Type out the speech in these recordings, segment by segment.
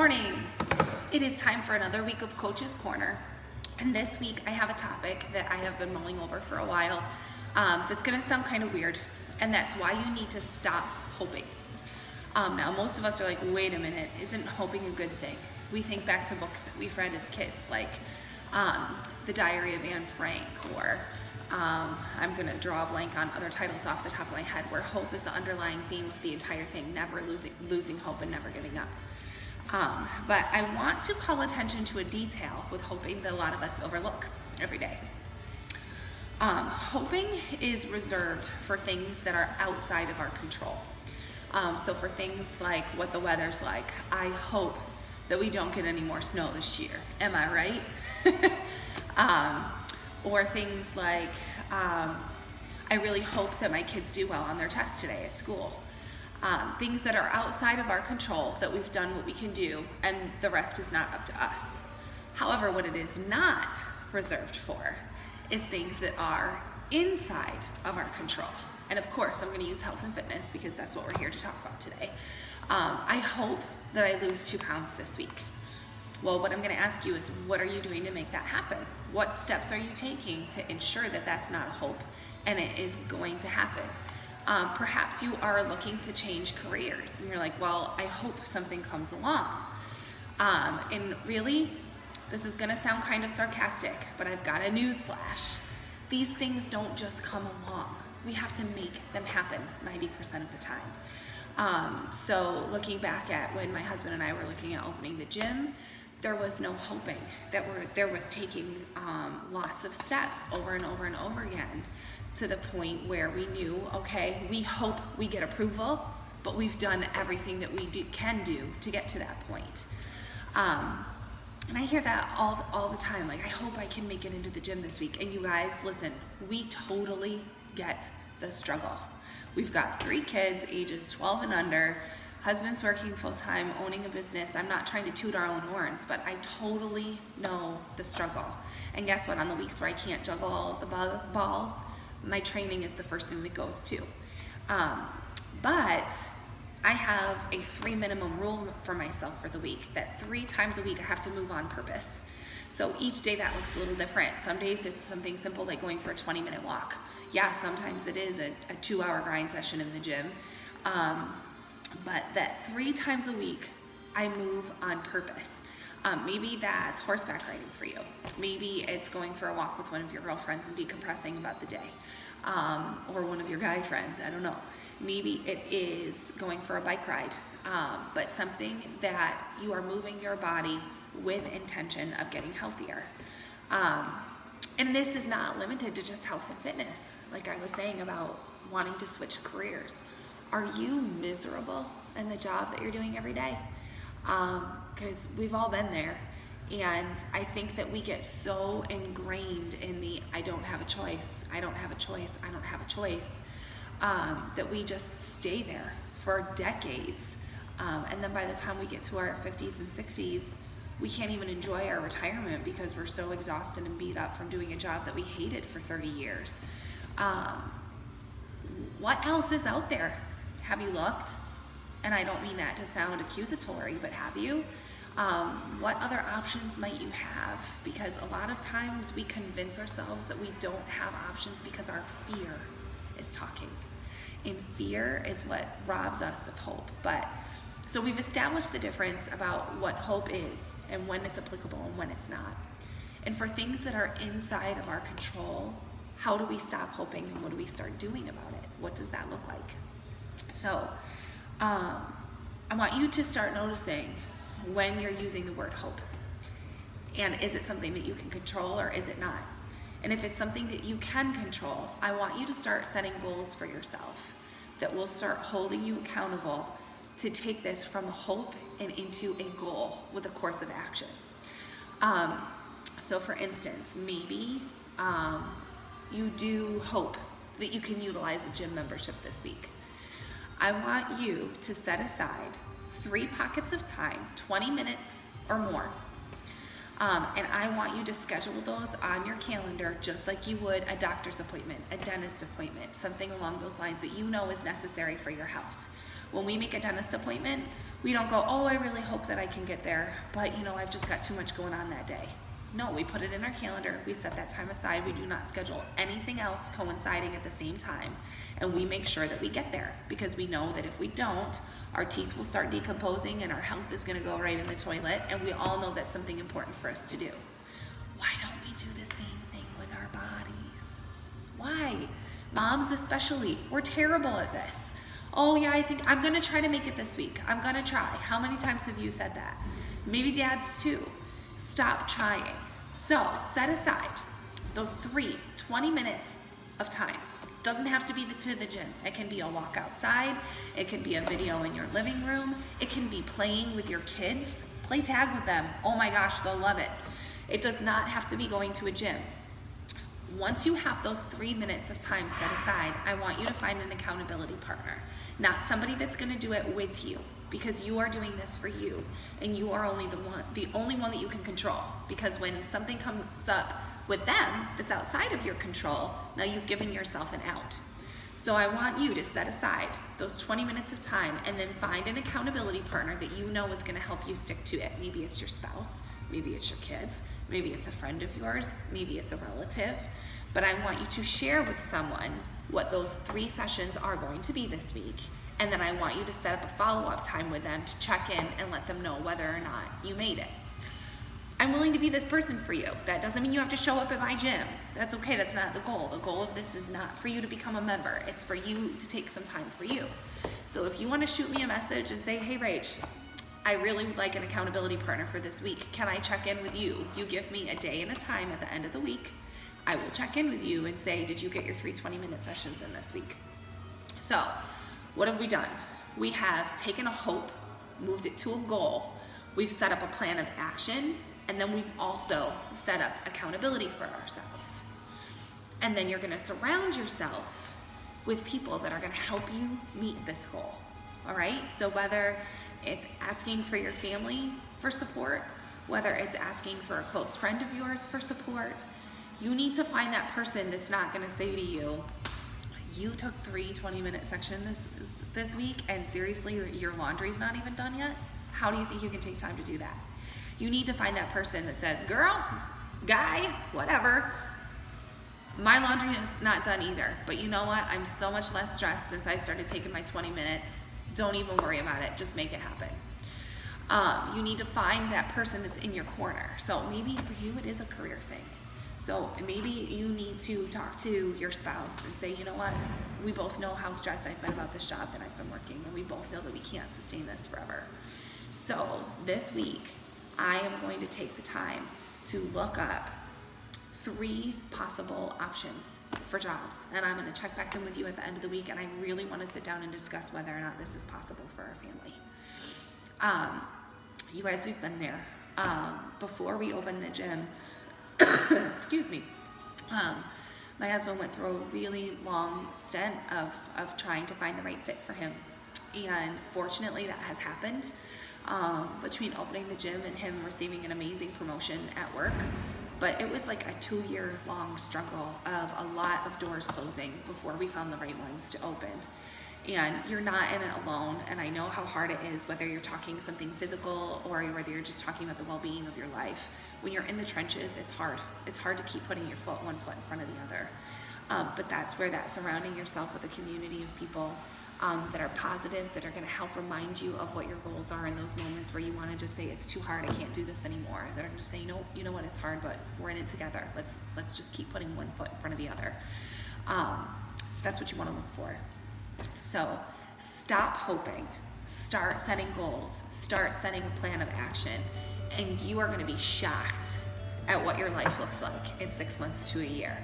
morning. It is time for another week of Coach's Corner. And this week I have a topic that I have been mulling over for a while that's going to sound kind of weird. And that's why you need to stop hoping. Now, most of us are like, wait a minute, isn't hoping a good thing? We think back to books that we've read as kids, like The Diary of Anne Frank, or I'm going to draw a blank on other titles off the top of my head, where hope is the underlying theme of the entire thing, never losing hope and never giving up. But I want to call attention to a detail with hoping that a lot of us overlook every day. Hoping is reserved for things that are outside of our control. So for things like what the weather's like, I hope that we don't get any more snow this year. Am I right? Or things like, I really hope that my kids do well on their test today at school. Things that are outside of our control, that we've done what we can do, and the rest is not up to us. However, what it is not reserved for is things that are inside of our control. And of course, I'm going to use health and fitness because that's what we're here to talk about today. I hope that I lose 2 pounds this week. Well, what I'm going to ask you is, what are you doing to make that happen? What steps are you taking to ensure that that's not a hope and it is going to happen? Perhaps you are looking to change careers and you're like, well, I hope something comes along. And really, this is going to sound kind of sarcastic, but I've got a news flash. These things don't just come along. We have to make them happen 90% of the time. So looking back at when my husband and I were looking at opening the gym, there was no hoping. There was taking lots of steps over and over and over again, to the point where we knew, okay, we hope we get approval, but we've done everything that we can do to get to that point. And I hear that all the time, like, I hope I can make it into the gym this week. And you guys, listen, we totally get the struggle. We've got 3 kids, ages 12 and under, husband's working full-time, owning a business. I'm not trying to toot our own horns, but I totally know the struggle. And guess what? On the weeks where I can't juggle all of the balls, my training is the first thing that goes to. But I have a 3 minimum rule for myself for the week, that 3 times a week I have to move on purpose. So each day that looks a little different. Some days it's something simple like going for a 20-minute walk. Yeah, sometimes it is a 2-hour grind session in the gym. But that 3 times a week I move on purpose. Maybe that's horseback riding for you. Maybe it's going for a walk with one of your girlfriends and decompressing about the day. Or one of your guy friends, I don't know. Maybe it is going for a bike ride. But something that you are moving your body with intention of getting healthier. And this is not limited to just health and fitness. Like I was saying about wanting to switch careers. Are you miserable in the job that you're doing every day? Because we've all been there. And I think that we get so ingrained in the I don't have a choice, I don't have a choice, I don't have a choice, that we just stay there for decades. And then by the time we get to our 50s and 60s, we can't even enjoy our retirement because we're so exhausted and beat up from doing a job that we hated for 30 years. What else is out there? Have you looked? And I don't mean that to sound accusatory, but have you? What other options might you have? Because a lot of times we convince ourselves that we don't have options because our fear is talking. And fear is what robs us of hope. So we've established the difference about what hope is and when it's applicable and when it's not. And for things that are inside of our control, how do we stop hoping and what do we start doing about it? What does that look like? So I want you to start noticing when you're using the word hope. And is it something that you can control or is it not? And if it's something that you can control, I want you to start setting goals for yourself that will start holding you accountable to take this from a hope and into a goal with a course of action. So for instance, maybe you do hope that you can utilize a gym membership this week. I want you to set aside 3 pockets of time, 20 minutes or more. And I want you to schedule those on your calendar just like you would a doctor's appointment, a dentist appointment, something along those lines that you know is necessary for your health. When we make a dentist appointment, we don't go, oh, I really hope that I can get there, but I've just got too much going on that day. No, we put it in our calendar, we set that time aside, we do not schedule anything else coinciding at the same time, and we make sure that we get there, because we know that if we don't, our teeth will start decomposing and our health is gonna go right in the toilet, and we all know that's something important for us to do. Why don't we do the same thing with our bodies? Why? Moms especially, we're terrible at this. Oh yeah, I think I'm gonna try to make it this week. I'm gonna try. How many times have you said that? Maybe dads too. Stop trying. So set aside those 20 minutes of time. Doesn't have to be to the gym. It can be a walk outside. It can be a video in your living room. It can be playing with your kids. Play tag with them. Oh my gosh, they'll love it. It does not have to be going to a gym. Once you have those 3 minutes of time set aside, I want you to find an accountability partner. Not somebody that's gonna do it with you, because you are doing this for you, and you are only the only one that you can control. Because when something comes up with them that's outside of your control, now you've given yourself an out. So I want you to set aside those 20 minutes of time and then find an accountability partner that you know is gonna help you stick to it. Maybe it's your spouse, maybe it's your kids, maybe it's a friend of yours, maybe it's a relative. But I want you to share with someone what those 3 sessions are going to be this week. And then I want you to set up a follow-up time with them to check in and let them know whether or not you made it. I'm willing to be this person for you. That doesn't mean you have to show up at my gym. That's okay, that's not the goal. The goal of this is not for you to become a member. It's for you to take some time for you. So if you wanna shoot me a message and say, hey Rach, I really would like an accountability partner for this week. Can I check in with you? You give me a day and a time at the end of the week. I will check in with you and say, did you get your 3 20-minute sessions in this week? So, what have we done? We have taken a hope, moved it to a goal. We've set up a plan of action, and then we've also set up accountability for ourselves. And then you're gonna surround yourself with people that are gonna help you meet this goal, all right? So whether it's asking for your family for support, whether it's asking for a close friend of yours for support, you need to find that person that's not gonna say to you, you took 3 20-minute sections this week, and seriously, your laundry's not even done yet? How do you think you can take time to do that? You need to find that person that says, girl, guy, whatever, my laundry is not done either, but you know what? I'm so much less stressed since I started taking my 20 minutes. Don't even worry about it, just make it happen. You need to find that person that's in your corner. So maybe for you, it is a career thing. So maybe you need to talk to your spouse and say, you know what, we both know how stressed I've been about this job that I've been working, and we both know that we can't sustain this forever. So this week, I am going to take the time to look up 3 possible options for jobs, and I'm gonna check back in with you at the end of the week, and I really wanna sit down and discuss whether or not this is possible for our family. You guys, we've been there. Before we opened the gym, excuse me, my husband went through a really long stint of trying to find the right fit for him. And fortunately that has happened, between opening the gym and him receiving an amazing promotion at work. But it was like a 2-year long struggle of a lot of doors closing before we found the right ones to open. And you're not in it alone, and I know how hard it is, whether you're talking something physical or whether you're just talking about the well-being of your life. When you're in the trenches, it's hard. It's hard to keep putting one foot in front of the other. But that's where that surrounding yourself with a community of people that are positive, that are gonna help remind you of what your goals are in those moments where you wanna just say, it's too hard, I can't do this anymore. That are gonna say, no, you know what, it's hard, but we're in it together. Let's just keep putting one foot in front of the other. That's what you wanna look for. So stop hoping, start setting goals, start setting a plan of action, and you are gonna be shocked at what your life looks like in 6 months to a year.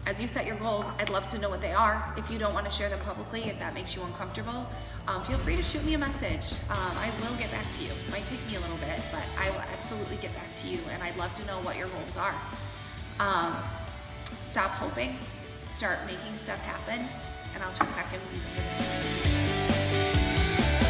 As you set your goals, I'd love to know what they are. If you don't want to share them publicly, if that makes you uncomfortable, feel free to shoot me a message. I will get back to you. It might take me a little bit, but I will absolutely get back to you, and I'd love to know what your goals are. Stop hoping, start making stuff happen, and I'll check back in with you later this week.